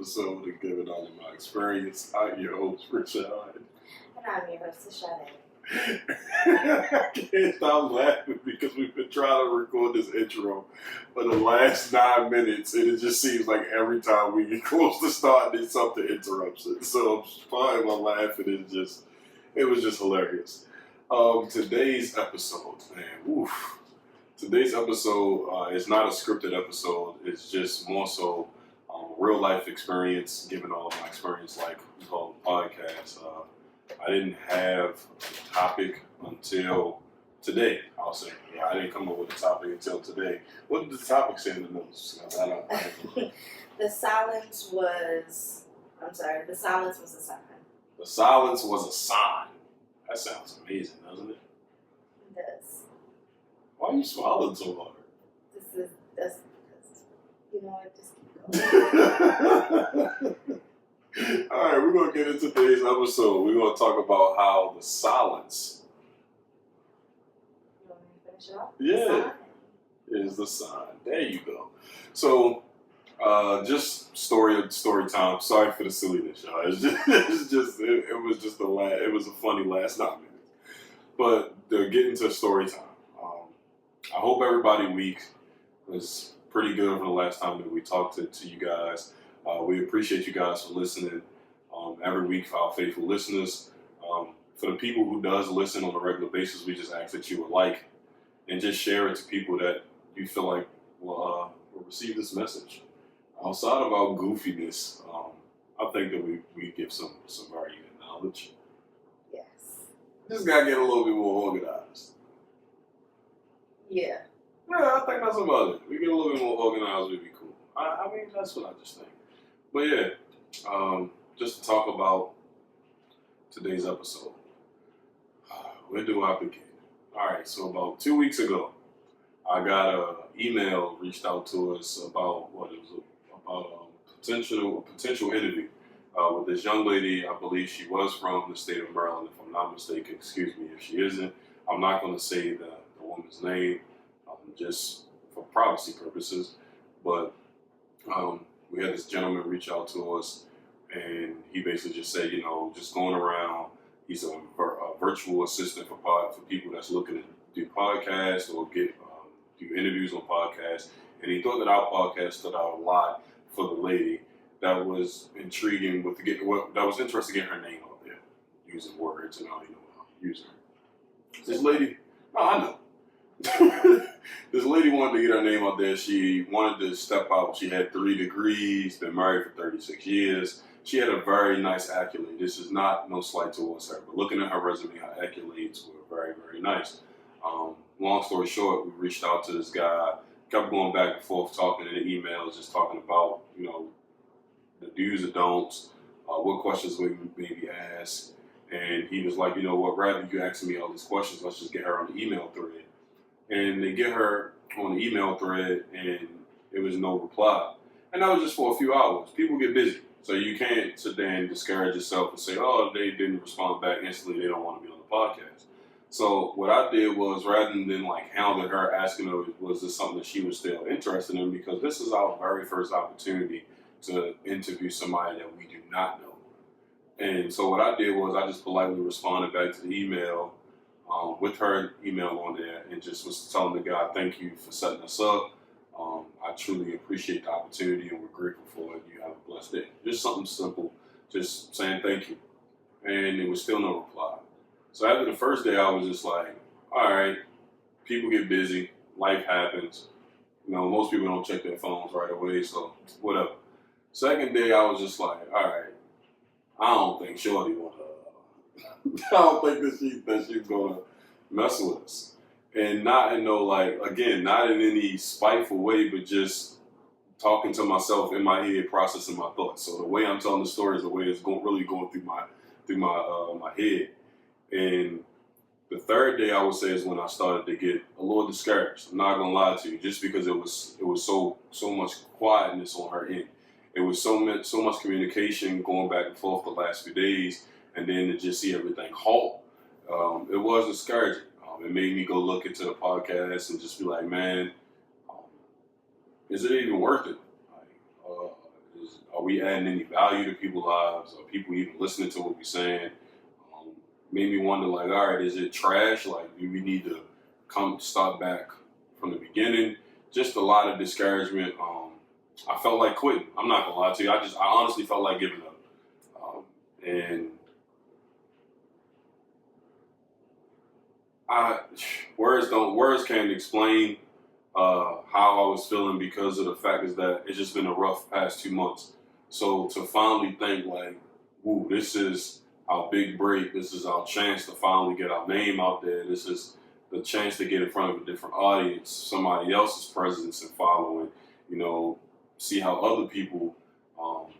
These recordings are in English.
episode and giving all of my experience. I'm your host, Shaad. And I'm your host, Chade. I can't stop laughing because we've been trying to record this intro for the last 9 minutes, and it just seems like every time we get close to starting, something interrupts it. So I'm fine while laughing. It was just hilarious. Today's episode, man, woof. Today's episode is not a scripted episode. It's just more so real life experience, given all of my experience, like we call the podcast. I didn't have a topic until today, I'll say. Yeah, I didn't come up with a topic until today. What did the topic say in the notes? The silence was a sign. The silence was a sign. That sounds amazing, doesn't it? It does. Why are you smiling so hard? That's because, you know what, just keep going. All right, we're going to get into today's episode. We're going to talk about how the silence. You want me to finish it off? Yeah, is the sign. There you go. So, just story time. Sorry for the silliness, y'all. It was a funny last 9 minutes. But to get into story time. I hope everybody's week was pretty good from the last time that we talked to you guys. We appreciate you guys for listening every week, for our faithful listeners. For the people who does listen on a regular basis, we just ask that you would like and just share it to people that you feel like will receive this message. Outside of our goofiness, I think that we give some very good knowledge. Yes. Just gotta get a little bit more organized. Yeah. Yeah, I think that's about it. We get a little bit more organized, we'd be cool. I mean, that's what I just think. But yeah, just to talk about today's episode. Where do I begin? All right, so about 2 weeks ago, I got an email reached out to us about a potential interview with this young lady. I believe she was from the state of Maryland, if I'm not mistaken. Excuse me if she isn't. I'm not going to say the woman's name, just for privacy purposes. But we had this gentleman reach out to us, and he basically just said, just going around. He's a virtual assistant for people that's looking to do podcasts or do interviews on podcasts. And he thought that our podcast stood out a lot for the lady. That was intriguing that was interesting to get her name out there, using words and how using her. This lady, I know. This lady wanted to get her name out there. She wanted to step out. She had 3 degrees, been married for 36 years. She had a very nice accolade. This is no slight towards her, but looking at her resume, her accolades were very, very nice. Long story short, we reached out to this guy, kept going back and forth, talking in the emails, just talking about, the do's and don'ts, what questions we maybe ask. And he was like, rather than you asking me all these questions, let's just get her on the email thread. And they get her on the email thread, and there was no reply. And that was just for a few hours. People get busy. So you can't sit there and discourage yourself and say, oh, they didn't respond back instantly, they don't want to be on the podcast. So what I did was, rather than hounding her, asking her, was this something that she was still interested in? Because this is our very first opportunity to interview somebody that we do not know. And so what I did was I just politely responded back to the email with her email on there, and just was telling the guy, thank you for setting us up. I truly appreciate the opportunity, and we're grateful for it. You have a blessed day. Just something simple, just saying thank you. And there was still no reply. So after the first day, I was just like, all right, people get busy, life happens. Most people don't check their phones right away, so whatever. Second day, I was just like, all right, I don't think Shorty I don't think that she's gonna mess with us. And not in not in any spiteful way, but just talking to myself in my head, processing my thoughts. So the way I'm telling the story is the way it's really going through my head. And the third day, I would say, is when I started to get a little discouraged. I'm not gonna lie to you, just because it was so much quietness on her end. It was so much communication going back and forth the last few days, and then to just see everything halt, it was discouraging. It made me go look into the podcast and just be like, man, is it even worth it? Are we adding any value to people's lives? Are people even listening to what we're saying? Um, Made me wonder, like, all right, is it trash? Like, do we need to start back from the beginning? Just a lot of discouragement. I felt like quitting. I'm not gonna lie to you. I honestly felt like giving up. And I words can't explain how I was feeling, because of the fact is that it's just been a rough past 2 months. So to finally think like, "Ooh, this is our big break. This is our chance to finally get our name out there. This is the chance to get in front of a different audience, somebody else's presence and following. You know, see how other people um,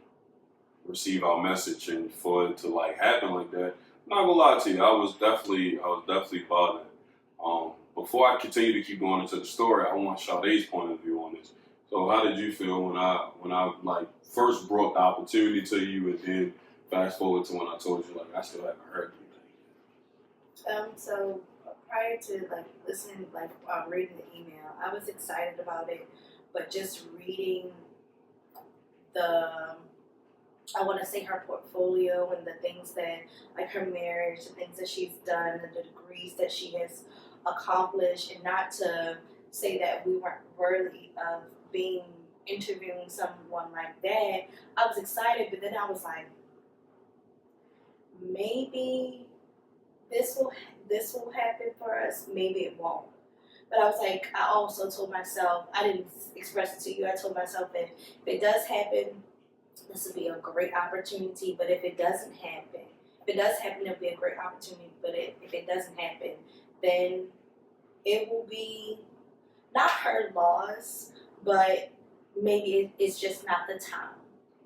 receive our message, and for it to like happen like that." I'm not gonna lie to you, I was definitely bothered. Before I continue to keep going into the story, I want Sade's point of view on this. So, how did you feel when I like first brought the opportunity to you, and then fast forward to when I told you like I still haven't heard anything? So prior to like listening, like reading the email, I was excited about it, but just reading the, I want to say her portfolio and the things that, like her marriage, the things that she's done, and the degrees that she has accomplished, and not to say that we weren't worthy of being interviewing someone like that. I was excited, but then I was like, maybe this will happen for us, maybe it won't. But I was like, I also told myself, I didn't express it to you, I told myself that if it does happen, this would be a great opportunity. But if it doesn't happen, it'll be a great opportunity. But if it doesn't happen, then it will be not her loss, but maybe it's just not the time.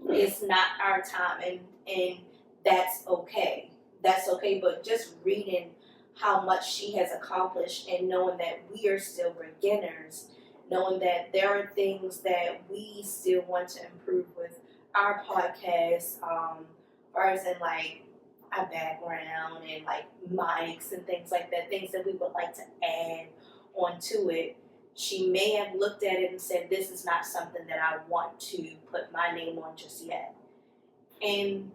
It's not our time, and that's okay. That's okay. But just reading how much she has accomplished, and knowing that we are still beginners, knowing that there are things that we still want to improve with our podcast, far as in like our background and like mics and things like that, things that we would like to add onto it. She may have looked at it and said, "This is not something that I want to put my name on just yet," and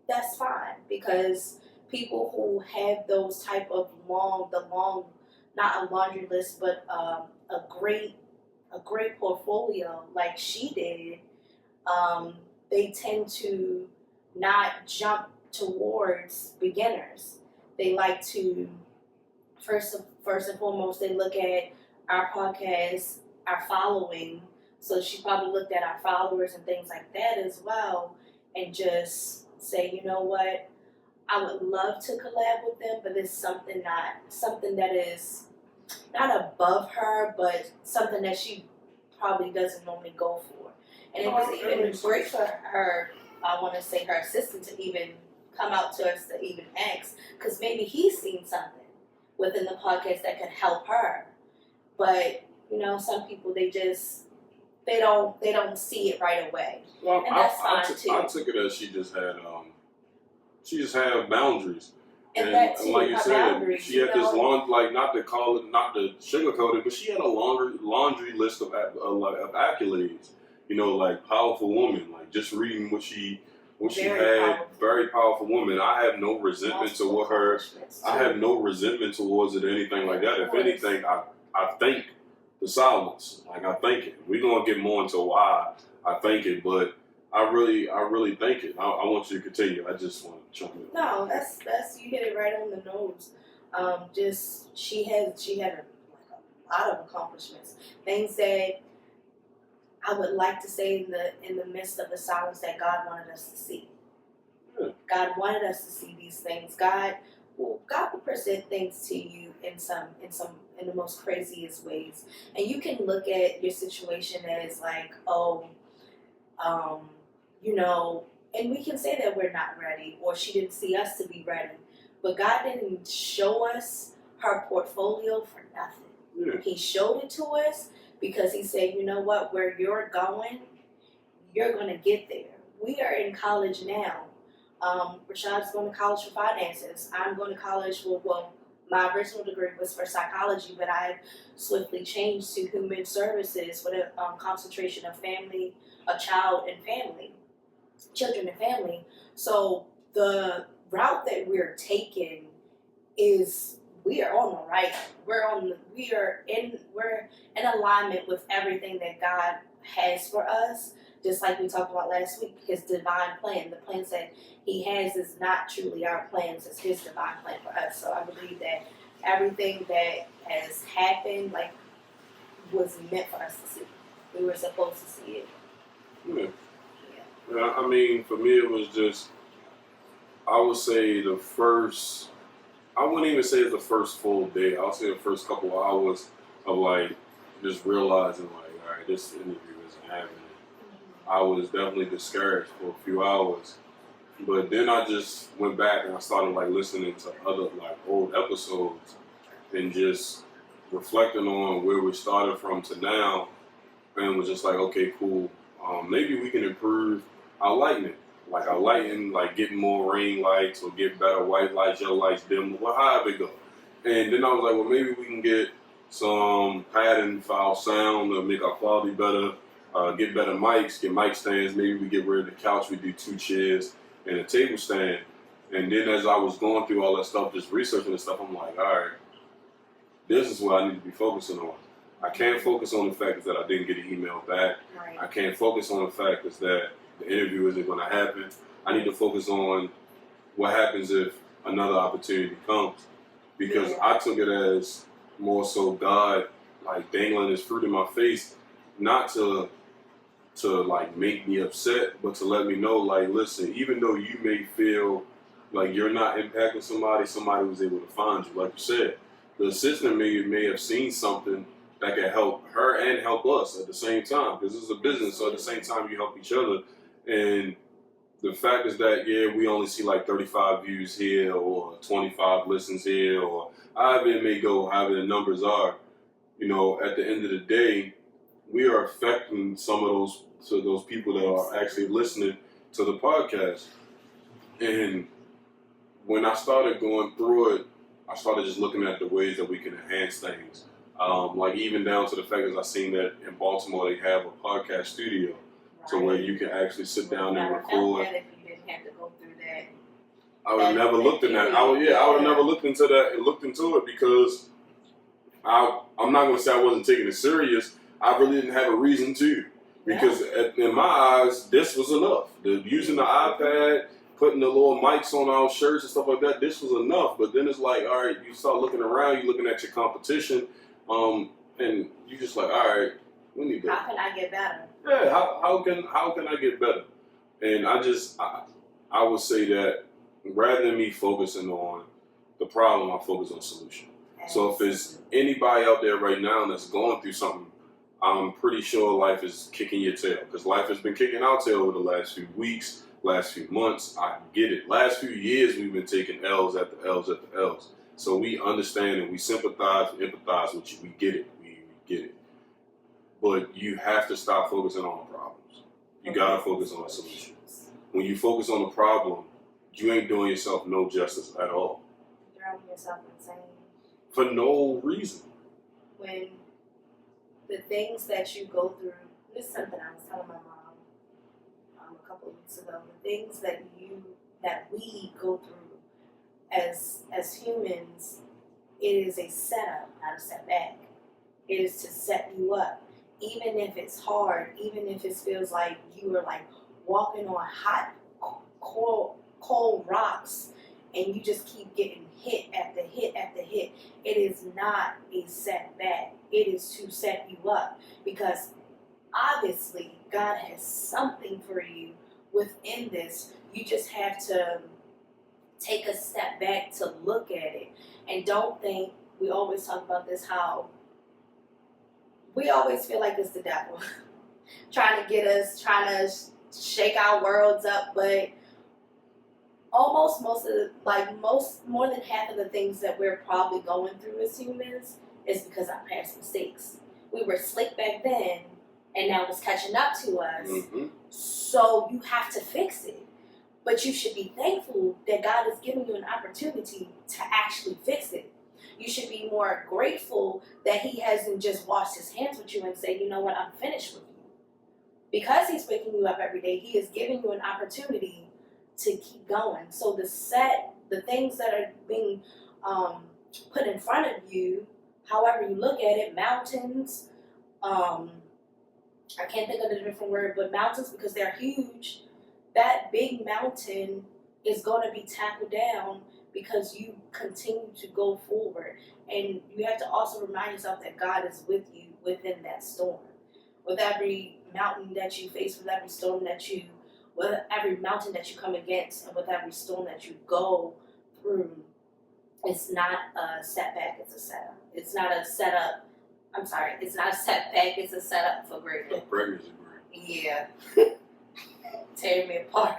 that's fine, because people who have those type of long, not a laundry list, but a great portfolio like she did, they tend to not jump towards beginners. They like to first and foremost, they look at our podcast, our following. So she probably looked at our followers and things like that as well, and just say, you know what, I would love to collab with them, but it's something that is not above her, but something that she probably doesn't normally go for. And it was even great for her, I want to say her assistant, to even come out to us to even ask, because maybe he's seen something within the podcast that could help her. But you know, some people, they don't see it right away, Well, and that's fine too. I took it as she just had boundaries. And that too, like you her said, boundaries, she had this long, like, not to sugarcoat it, but she had a laundry list of accolades. You know, like powerful woman. Like just reading what she had, very powerful woman. I have no resentment toward her. I have no resentment towards it or anything like that. If anything, I thank the silence. Like I thank it. We're gonna get more into why I thank it, but I really thank it. I want you to continue. I just want to chime in. No, that's you hit it right on the nose. Just she had a lot of accomplishments, things that I would like to say in the midst of the silence that God wanted us to see. Yeah. God wanted us to see these things. God will present things to you in the most craziest ways, and you can look at your situation as like, oh, you know, and we can say that we're not ready, or she didn't see us to be ready, but God didn't show us her portfolio for nothing. Yeah. He showed it to us because he said, you know what, where you're going to get there. We are in college now. Rashad's going to college for finances. I'm going to college for, well, my original degree was for psychology, but I've swiftly changed to human services with a concentration of family, a child, and family. children and family. So the route that we're taking is we are on the right. We're in alignment with everything that God has for us. Just like we talked about last week, his divine plan. The plans that he has is not truly our plans, it's his divine plan for us. So I believe that everything that has happened, like, was meant for us to see. We were supposed to see it. Yeah. I mean, for me, it was just, I would say I wouldn't even say it's the first full day. I'll say the first couple of hours of like just realizing like, all right, this interview isn't happening. I was definitely discouraged for a few hours, but then I just went back and I started like listening to other like old episodes and just reflecting on where we started from to now, and was just like, okay, cool. Maybe we can improve our lighting. Like our lighting, like getting more ring lights or get better white lights, yellow lights, dim, however it go. And then I was like, well, maybe we can get some padding for our sound to make our quality better, get better mics, get mic stands. Maybe we get rid of the couch, we do 2 chairs and a table stand. And then as I was going through all that stuff, just researching and stuff, I'm like, all right, this is what I need to be focusing on. I can't focus on the fact that I didn't get an email back. Right. I can't focus on the fact that the interview isn't going to happen. I need to focus on what happens if another opportunity comes. Because I took it as more so God like dangling his fruit in my face, not to like make me upset, but to let me know like, listen, even though you may feel like you're not impacting somebody was able to find you. Like you said, the assistant may have seen something that can help her and help us at the same time, because it's a business. So at the same time, you help each other. And the fact is that, yeah, we only see like 35 views here or 25 listens here or however it may go, however the numbers are. You know, at the end of the day, we are affecting some of those people that are actually listening to the podcast. And when I started going through it, I started just looking at the ways that we can enhance things. Like even down to the fact that I seen that in Baltimore they have a podcast studio, to where you can actually sit down and record. If you didn't have to go through that. I would have never looked in that. I would have never looked into that and looked into it because I'm not going to say I wasn't taking it serious. I really didn't have a reason to, because in my eyes, this was enough. Using the iPad, putting the little mics on our shirts and stuff like that, this was enough. But then it's like, all right, you start looking around, you're looking at your competition, and you just like, all right, we need that. How can I get better? Yeah, how can I get better? And I would say that rather than me focusing on the problem, I focus on solution. So if there's anybody out there right now that's going through something, I'm pretty sure life is kicking your tail, because life has been kicking our tail over the last few weeks, last few months. I get it. Last few years we've been taking L's at the L's at the L's. So we understand and we sympathize and empathize with you. We get it. We get it. But you have to stop focusing on the problems. You gotta focus on the solutions. When you focus on the problem, you ain't doing yourself no justice at all. Driving yourself insane. For no reason. When the things that you go through, this is something I was telling my mom a couple of weeks ago. The things that we go through as humans, it is a setup, not a setback. It is to set you up. Even if it's hard, even if it feels like you are like walking on hot, cold rocks, and you just keep getting hit after hit after hit, it is not a setback. It is to set you up, because obviously God has something for you within this. You just have to take a step back to look at it, and don't think, we always talk about this, how we always feel like it's the devil trying to get us, trying to shake our worlds up, but more than half of the things that we're probably going through as humans is because our past mistakes. We were slick back then, and now it's catching up to us. Mm-hmm. So you have to fix it. But you should be thankful that God is giving you an opportunity to actually fix it. You should be more grateful that he hasn't just washed his hands with you and say, you know what, I'm finished with you. because he's waking you up every day, he is giving you an opportunity to keep going. So the things that are being put in front of you, however you look at it, mountains, I can't think of a different word, but mountains, because they're huge, that big mountain is going to be tackled down because you continue to go forward. And you have to also remind yourself that God is with you within that storm. With every mountain that you face, with every storm with every mountain that you come against, and with every storm that you go through, it's not a setback, it's a setup. It's not a setup. I'm sorry, it's not a setback, it's a setup for greatness. Pregnancy break. Yeah. Tearing me apart.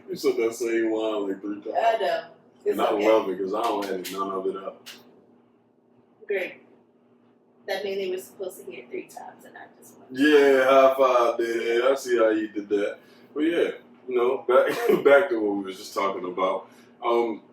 You said that same line like 3 times. I know. And I love it because I don't edit none of it up. Great. That means they were supposed to hear 3 times and not just one. Yeah, high five, dude. I see how you did that. But yeah, back to what we was just talking about.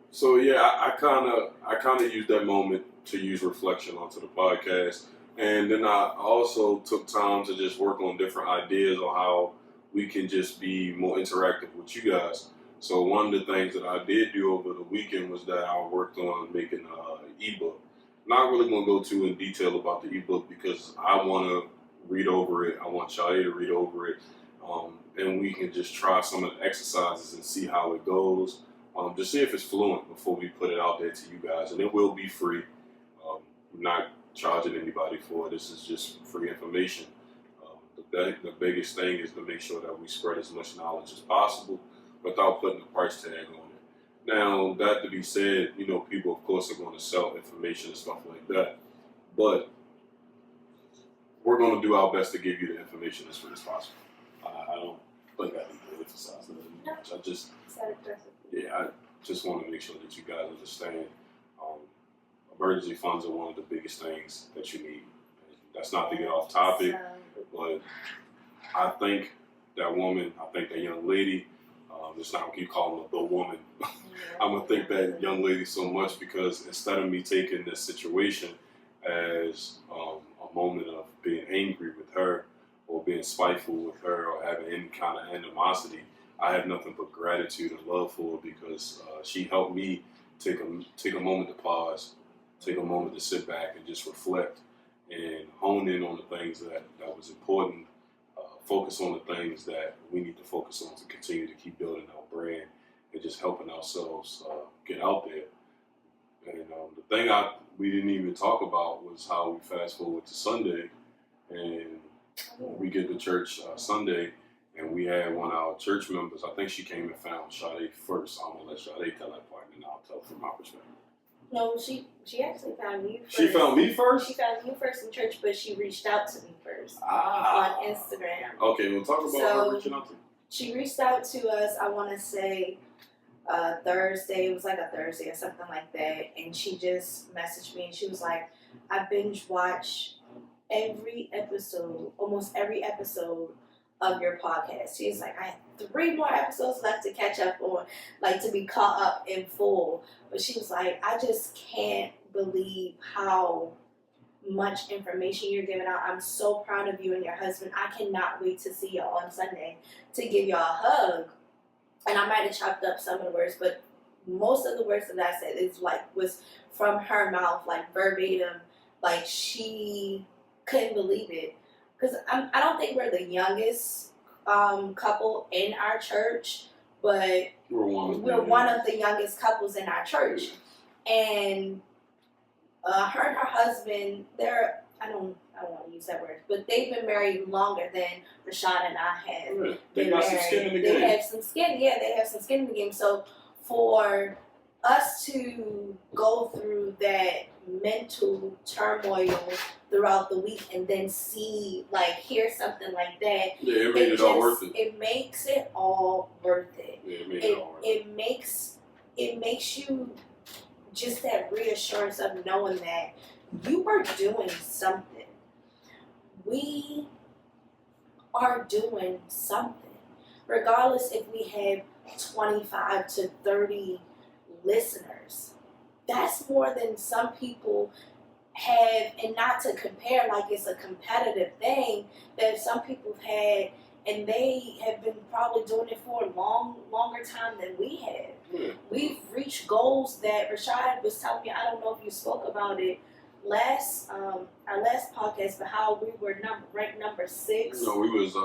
So yeah, I kind of used that moment to use reflection onto the podcast, and then I also took time to just work on different ideas on how we can just be more interactive with you guys. So one of the things that I did do over the weekend was that I worked on making an ebook. Not really going to go too in detail about the ebook because I want to read over it. I want Shade to read over it, and we can just try some of the exercises and see how it goes. Just see if it's fluent before we put it out there to you guys. And it will be free. I'm not charging anybody for it. This is just free information. The biggest thing is to make sure that we spread as much knowledge as possible without putting a price tag on it. Now, that to be said, people, of course, are going to sell information and stuff like that. But we're going to do our best to give you the information as free as possible. I don't think I need to emphasize that much. I just want to make sure that you guys understand emergency funds are one of the biggest things that you need. That's not to get off topic, but I think that young lady, it's not going to keep calling her the woman. I'm going to thank that young lady so much because instead of me taking this situation as a moment of being angry with her or being spiteful with her or having any kind of animosity, I have nothing but gratitude and love for her because she helped me take a moment to pause, take a moment to sit back and just reflect and hone in on the things that was important, focus on the things that we need to focus on to continue to keep building our brand and just helping ourselves get out there. And the thing we didn't even talk about was how we fast forward to Sunday, and we get to church Sunday, and we had one of our church members, I think she came and found Shade first. I'm going to let Shade tell that part, and then I'll tell from my perspective. No, she actually found you first. She found me first? She found you first in church, but she reached out to me first on Instagram. Okay, we'll talk about her reaching out to you. She reached out to us, I want to say, Thursday. It was like a Thursday or something like that. And she just messaged me and she was like, I binge watch almost every episode of your podcast. She's like, I have 3 more episodes left to catch up on, like to be caught up in full. But she was like, I just can't believe how much information you're giving out. I'm so proud of you and your husband. I cannot wait to see y'all on Sunday to give y'all a hug. And I might have chopped up some of the words, but most of the words that I said was from her mouth, like verbatim. Like she couldn't believe it. Because I don't think we're the youngest couple in our church, but we're one of the youngest couples in our church. And her and her husband, I don't want to use that word, but they've been married longer than Shaad and I have. Right. They got some skin in the game. They have some skin, they have some skin in the game. So for us to go through that mental turmoil throughout the week and then hear something like that, it made it all worth it. It makes it all worth it. Yeah, it made it all worth it. It makes you just that reassurance of knowing that you are doing something. We are doing something. Regardless if we have 25 to 30 listeners, that's more than some people have, and not to compare like it's a competitive thing that some people have had, and they have been probably doing it for a longer time than we have. Yeah. We've reached goals that Rashad was telling me. I don't know if you spoke about it our last podcast, but how we were ranked number 6. No, we was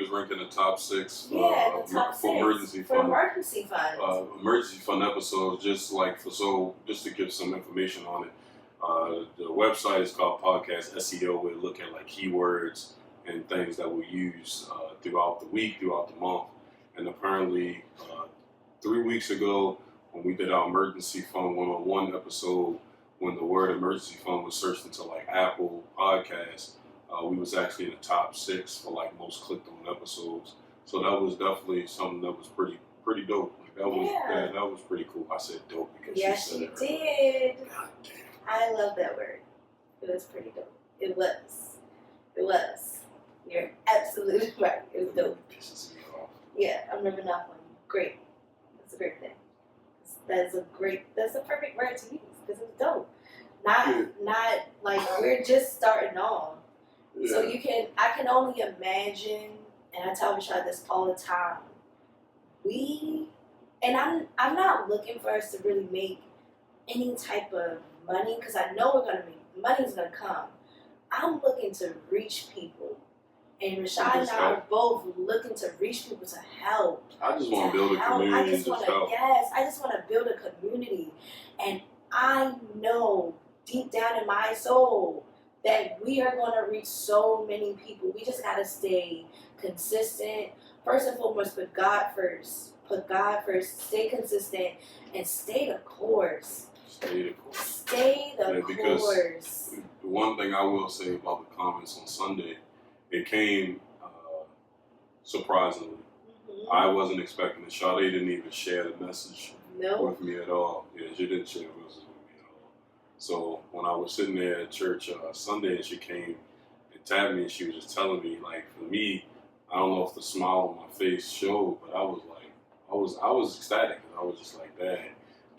ranked in the top 6 Yeah, the top for 6 emergency for fund. emergency funds. Emergency fund episodes, just to give some information on it. The website is called Podcast SEO. We look at like keywords and things that we use throughout the week, throughout the month. And apparently, 3 weeks ago, when we did our emergency fund one-on-one episode, when the word emergency fund was searched into like Apple Podcasts, we was actually in the top 6 for like most clicked on episodes. So that was definitely something that was pretty dope. Like that was pretty cool. I said dope because yes, she said you it. did. God damn. I love that word. It was pretty dope. It was. You're absolutely right. It was dope. It pisses me off. Yeah, I'm rubbing off on you. Great. That's a great thing. That's a perfect word to use because it's dope. Not like we're just starting off. Yeah. So I can only imagine, and I tell Rashad this all the time. I'm not looking for us to really make any type of money because I know money's gonna come. I'm looking to reach people, and Rashad and I are both looking to reach people to help. I just want to build a community. I just want to build a community, and I know deep down in my soul that we are going to reach so many people. We just got to stay consistent. First and foremost, put God first. Stay consistent and stay the course. Because the one thing I will say about the comments on Sunday, it came surprisingly. Mm-hmm. I wasn't expecting it. Shade didn't even share the message with me at all. Yeah, she didn't share the message with me at all. So when I was sitting there at church Sunday and she came and tapped me and she was just telling me, like, for me, I don't know if the smile on my face showed, but I was ecstatic. I was just like, that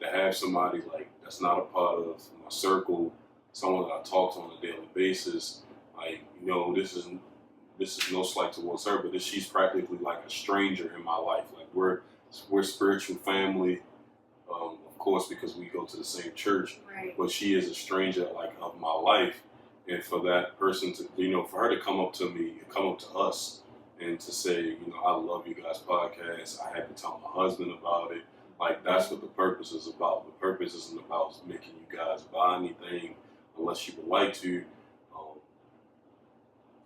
to have somebody like that's not a part of my circle, someone that I talk to on a daily basis, like, you know, this is no slight towards her, but she's practically like a stranger in my life. Like we're spiritual family, of course, because we go to the same church. Right. But she is a stranger like of my life, and for that person to, you know, for her to come up to me, come up to us, and to say, you know, I love you guys' podcast. I had to tell my husband about it. Like, that's what the purpose is about. The purpose isn't about making you guys buy anything unless you would like to.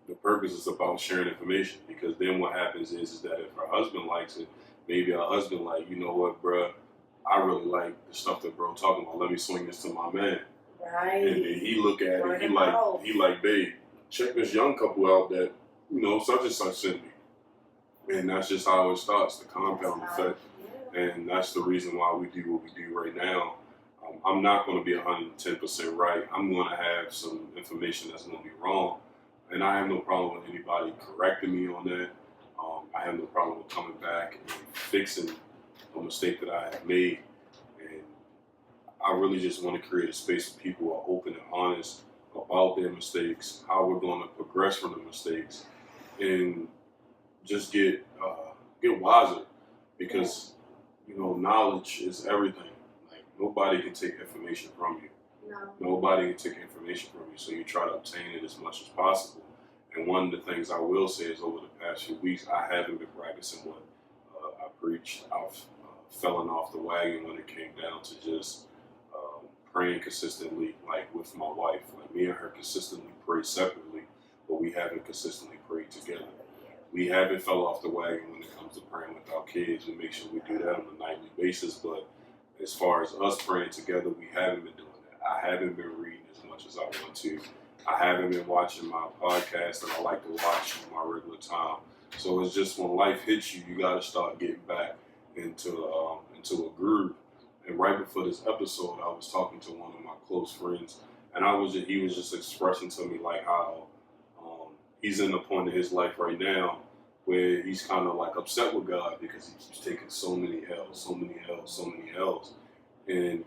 The purpose is about sharing information, because then what happens is that if her husband likes it, maybe her husband like, you know what, bruh, I really like the stuff that bro talking about. Let me swing this to my man. Right. And then he look at it, he like, babe, check this young couple out that, you know, such and such sent me. And that's just how it starts, the compound effect. Yeah. And that's the reason why we do what we do right now. I'm not going to be 110% right. I'm going to have some information that's going to be wrong. And I have no problem with anybody correcting me on that. I have no problem with coming back and fixing a mistake that I have made. And I really just want to create a space where people are open and honest about their mistakes, how we're going to progress from the mistakes, and just get wiser. Because, you know, knowledge is everything. Like, nobody can take information from you. No. Nobody can take information from you, so you try to obtain it as much as possible. And one of the things I will say is, over the past few weeks, I haven't been practicing what I preached. I've fallen off the wagon when it came down to just praying consistently, like with my wife. Like, me and her consistently pray separately, but we haven't consistently prayed together. We haven't fell off the wagon when it comes to praying with our kids. We make sure we do that on a nightly basis, but as far as us praying together, we haven't been doing that. I haven't been reading as much as I want to. I haven't been watching my podcast that I like to watch on my regular time. So it's just, when life hits you, you got to start getting back into a groove. And right before this episode, I was talking to one of my close friends, and he was just expressing to me like how he's in the point of his life right now where he's kind of like upset with God because he keeps taking so many L's. And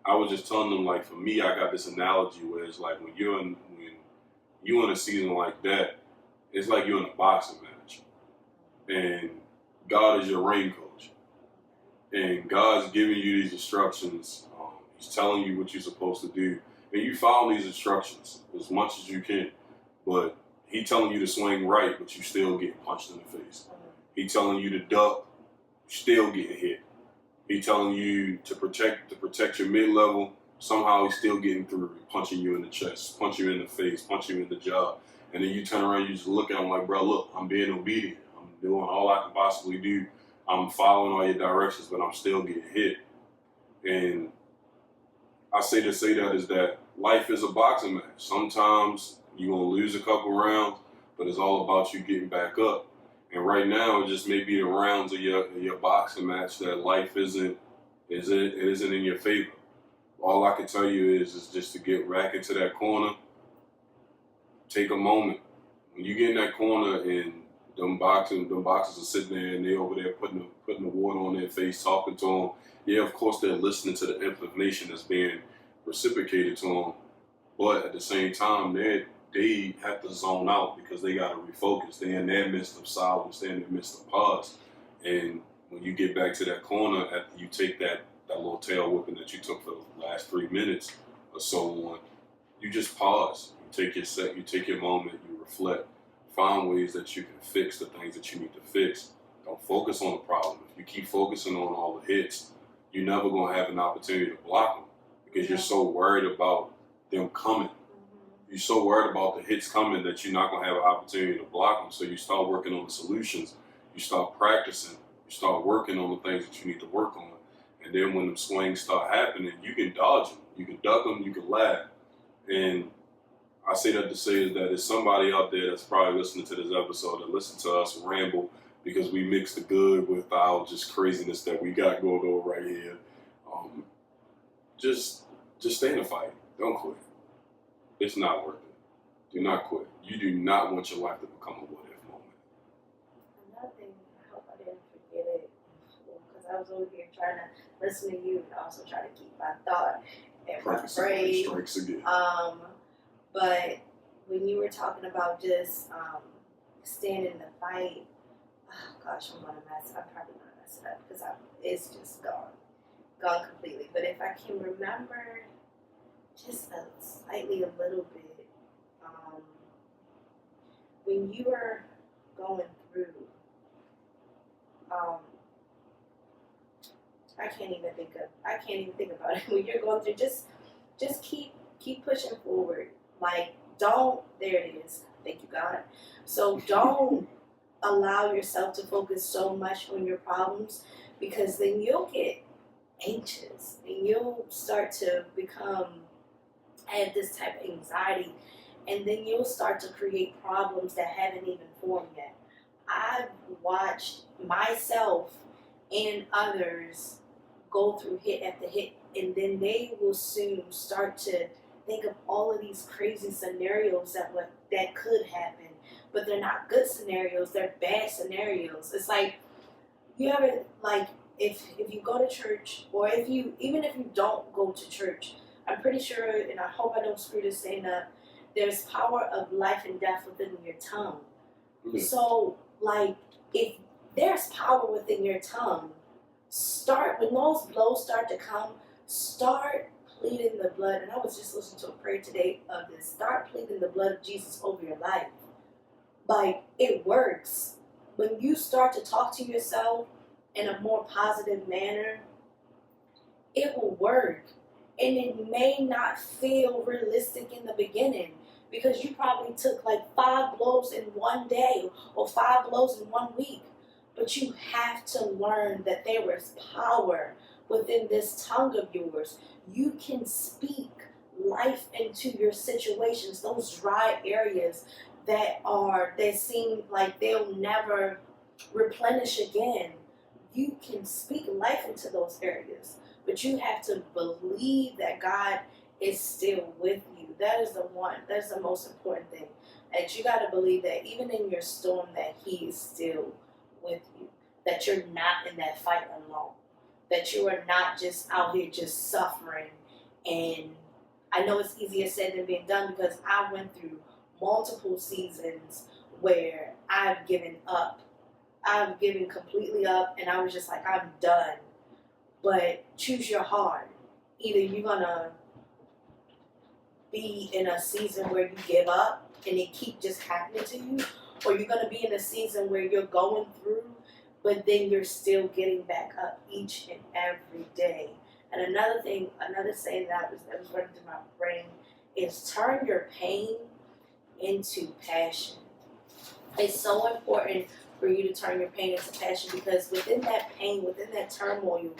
I was just telling them, like, for me, I got this analogy where it's like when you in a season like that, it's like you're in a boxing match, and God is your ring coach, and God's giving you these instructions. He's telling you what you're supposed to do, and you follow these instructions as much as you can. But He telling you to swing right, but you still getting punched in the face. He telling you to duck, still getting hit. He telling you to protect your mid level. Somehow he's still getting through, punching you in the chest, punching you in the face, punching you in the jaw. And then you turn around, you just look at him like, bro, look, I'm being obedient. I'm doing all I can possibly do. I'm following all your directions, but I'm still getting hit. And I say to say that is that life is a boxing match. Sometimes you're going to lose a couple rounds, but it's all about you getting back up. And right now, it just may be the rounds of your boxing match that life isn't in your favor. All I can tell you is just to get back into that corner. Take a moment. When you get in that corner and them boxers are sitting there and they over there putting the water on their face, talking to them. Yeah, of course they're listening to the information that's being reciprocated to them, but at the same time they have to zone out because they got to refocus. They're in their midst of silence. They're in their midst of pause. And when you get back to that corner, after you take that little tail whipping that you took for the last 3 minutes or so on, you just pause. You take your moment, you reflect. Find ways that you can fix the things that you need to fix. Don't focus on the problem. If you keep focusing on all the hits, you're never going to have an opportunity to block them because you're so worried about them coming. You're so worried about the hits coming that you're not going to have an opportunity to block them. So you start working on the solutions. You start practicing. You start working on the things that you need to work on. And then when the swings start happening, you can dodge them. You can duck them. You can laugh. And I say that to say that there's somebody out there that's probably listening to this episode that listen to us ramble because we mix the good with our just craziness that we got going on right here. Just stay in the fight. Don't quit. It's not worth it. Do not quit. You do not want your life to become a what-if moment. Another thing, I hope I didn't forget it because I was over here trying to listen to you and also try to keep my thought and my brain. Strikes again. But when you were talking about just staying in the fight, oh gosh, I'm probably gonna mess it up because it's just gone completely. But if I can remember just a little bit, when you were going through, I can't even think about it. When you're going through, just keep pushing forward. Like, there it is. Thank you, God. So don't allow yourself to focus so much on your problems because then you'll get anxious and you'll start to have this type of anxiety, and then you'll start to create problems that haven't even formed yet. I've watched myself and others go through hit after hit, and then they will soon start to think of all of these crazy scenarios that could happen, but they're not good scenarios, they're bad scenarios. It's like, you ever, like, if you go to church, or even if you don't go to church, I'm pretty sure, and I hope I don't screw this thing up, there's power of life and death within your tongue. Mm-hmm. So, like, if there's power within your tongue, when those blows start to come, start pleading the blood. And I was just listening to a prayer today of this. Start pleading the blood of Jesus over your life. Like, it works. When you start to talk to yourself in a more positive manner, it will work. And it may not feel realistic in the beginning because you probably took like 5 blows in one day or 5 blows in 1 week. But you have to learn that there is power within this tongue of yours. You can speak life into your situations, those dry areas that seem like they'll never replenish again. You can speak life into those areas, but you have to believe that God is still with you. That's the most important thing. That you got to believe that even in your storm that He is still with you, that you're not in that fight alone, that you are not just out here just suffering And I know it's easier said than being done because I went through multiple seasons where I've given up. I've given completely up, and I was just like, I'm done. But choose your heart. Either you're gonna be in a season where you give up and it keep just happening to you, or you're gonna be in a season where you're going through, but then you're still getting back up each and every day. And another saying that was running through my brain is turn your pain into passion. It's so important for you to turn your pain into passion because within that pain, within that turmoil,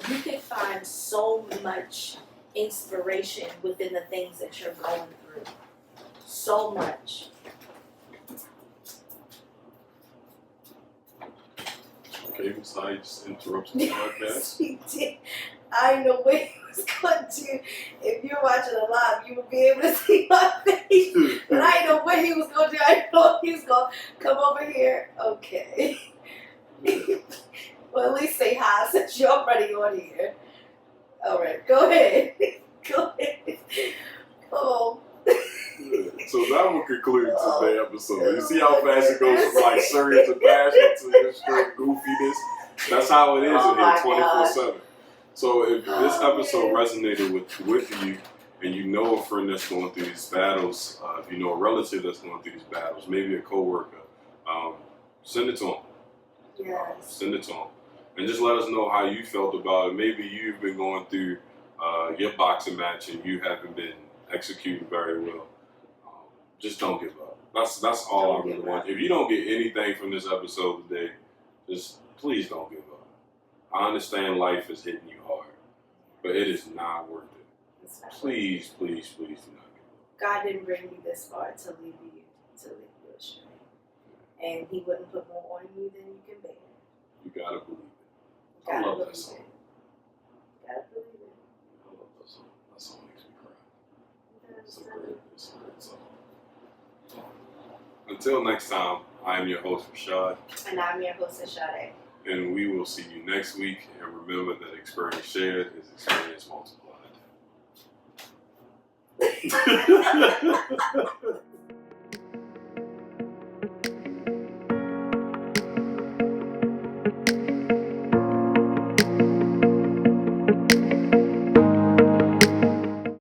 you can find so much inspiration within the things that you're going through. So much. Okay, Masai just interrupts the podcast. She did. I didn't know what he was going to. If you're watching it live, you would be able to see my face. But I didn't know what he was going to do. I didn't know he was going to come over here. Okay. Well, at least say hi since you're already on here. All right, go ahead. Go ahead. Oh. So that will conclude today's episode. You see how fast it goes from like serious and passion to just straight goofiness? That's how it is in here 24/7. So if this episode resonated with you and you know a friend that's going through these battles, if you know a relative that's going through these battles, maybe a coworker, send it to them. Yes. Send it to them. And just let us know how you felt about it. Maybe you've been going through your boxing match and you haven't been executing very well. Just don't give up. That's all I really want. If you don't get anything from this episode today, just please don't give up. I understand life is hitting you hard, but it is not worth it. Please, please, please do not give up. God didn't bring you this far to leave you astray. And he wouldn't put more on you than you can bear. You gotta believe it. I love that song. Gotta believe it. I love that song. That song makes me cry. It's a great song. Until next time, I am your host, Shaad. And I'm your host, Chade. And we will see you next week. And remember that experience shared is experience multiplied.